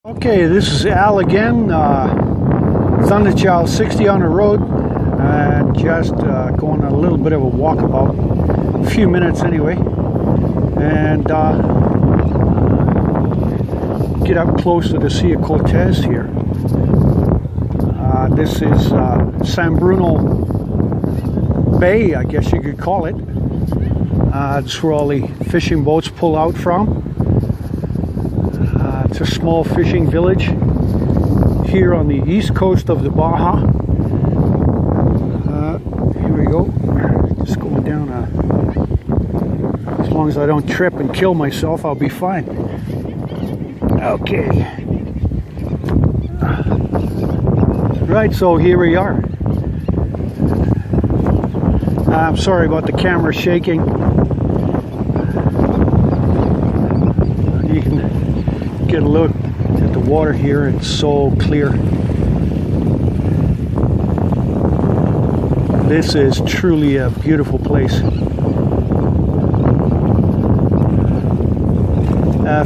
Okay, this is Al again, Thunderchild 60 on the road, and just going on a little bit of a walkabout, a few minutes anyway, and get up close to the Sea of Cortez here. This is San Bruno Bay, I guess you could call it. This is where all the fishing boats pull out from. It's a small fishing village here on the east coast of the Baja. Here we go. Just going down as long as I don't trip and kill myself, I'll be fine. Okay. Right, so here we are. I'm sorry about the camera shaking. You can get a look at the water here. It's so clear. This is truly a beautiful place.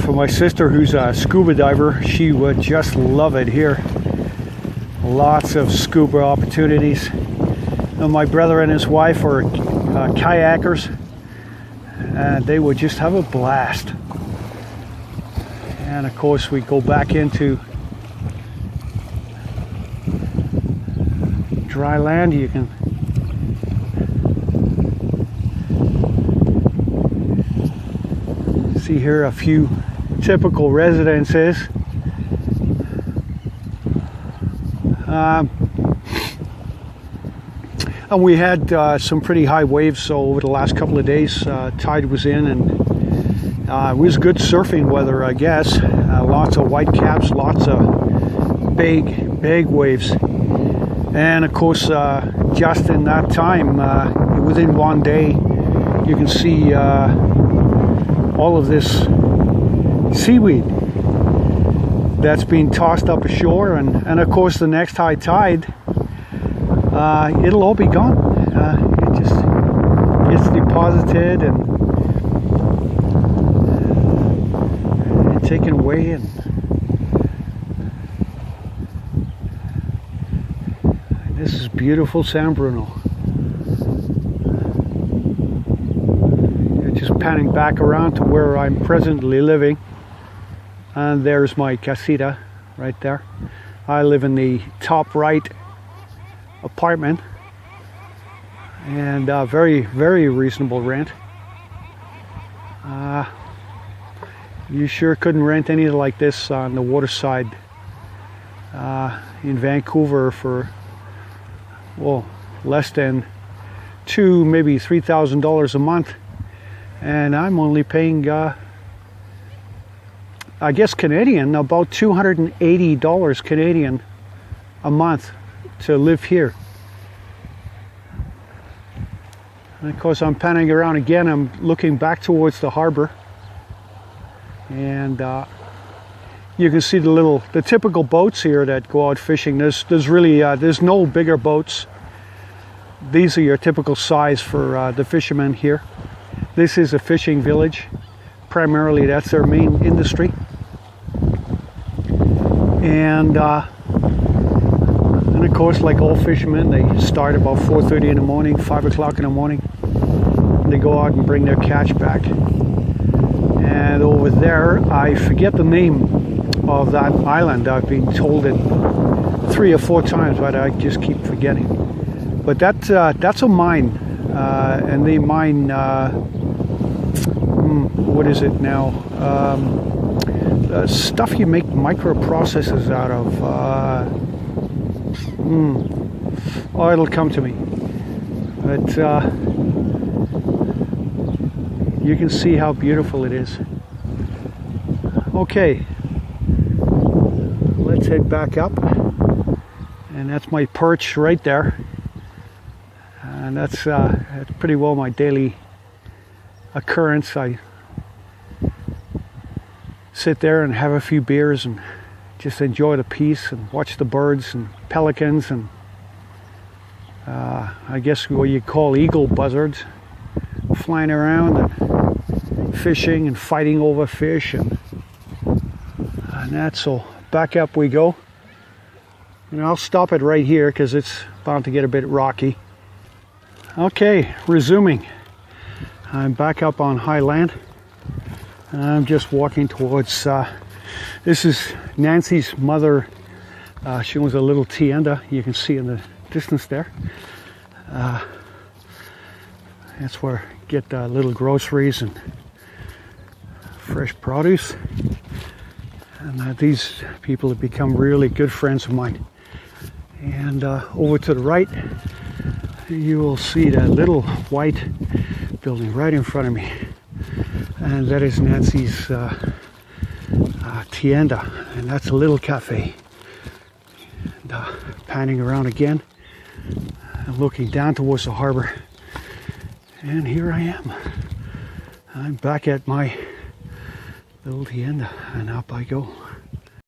For my sister, who's a scuba diver, she would just love it here. Lots of scuba opportunities. And my brother and his wife are kayakers, and they would just have a blast. And of course we go back into dry land. You can see here a few typical residences. And we had some pretty high waves, so over the last couple of days tide was in, and it was good surfing weather, I guess. Lots of white caps, lots of big waves. And of course, just in that time, within one day, you can see all of this seaweed that's being tossed up ashore. And of course, the next high tide, it'll all be gone. It just gets deposited and taken away, and this is beautiful San Bruno. Just panning back around to where I'm presently living, and there's my casita right there. I live in the top right apartment, and very reasonable rent. You sure couldn't rent anything like this on the waterside in Vancouver for, well, less than $2,000, maybe $3,000 a month, and I'm only paying I guess Canadian, about $280 Canadian a month to live here. And of course I'm panning around again. I'm looking back towards the harbor, and you can see the typical boats here that go out fishing. There's really there's no bigger boats. These are your typical size for the fishermen here. This is a fishing village. Primarily that's their main industry. And of course, like all fishermen, they start about 4:30 in the morning, 5 o'clock in the morning. They go out and bring their catch back. And over there, I forget the name of that island. I've been told it 3 or 4 times, but I just keep forgetting. But that's a mine, and they mine, what is it now? Stuff you make microprocessors out of. Oh, it'll come to me. But you can see how beautiful it is. Okay, let's head back up, and that's my perch right there, and that's pretty well my daily occurrence. I sit there and have a few beers and just enjoy the peace and watch the birds and pelicans and I guess what you call eagle buzzards flying around and fishing and fighting over fish, and that's so back up we go. And I'll stop it right here because it's bound to get a bit rocky. Okay, resuming. I'm back up on high land. I'm just walking towards, this is Nancy's mother. She owns a little tienda, you can see in the distance there. That's where I get little groceries and fresh produce. And these people have become really good friends of mine. And over to the right, you will see that little white building right in front of me. And that is Nancy's tienda, and that's a little cafe. And, panning around again, and looking down towards the harbor. And here I am. I'm back at my little tienda, and up I go.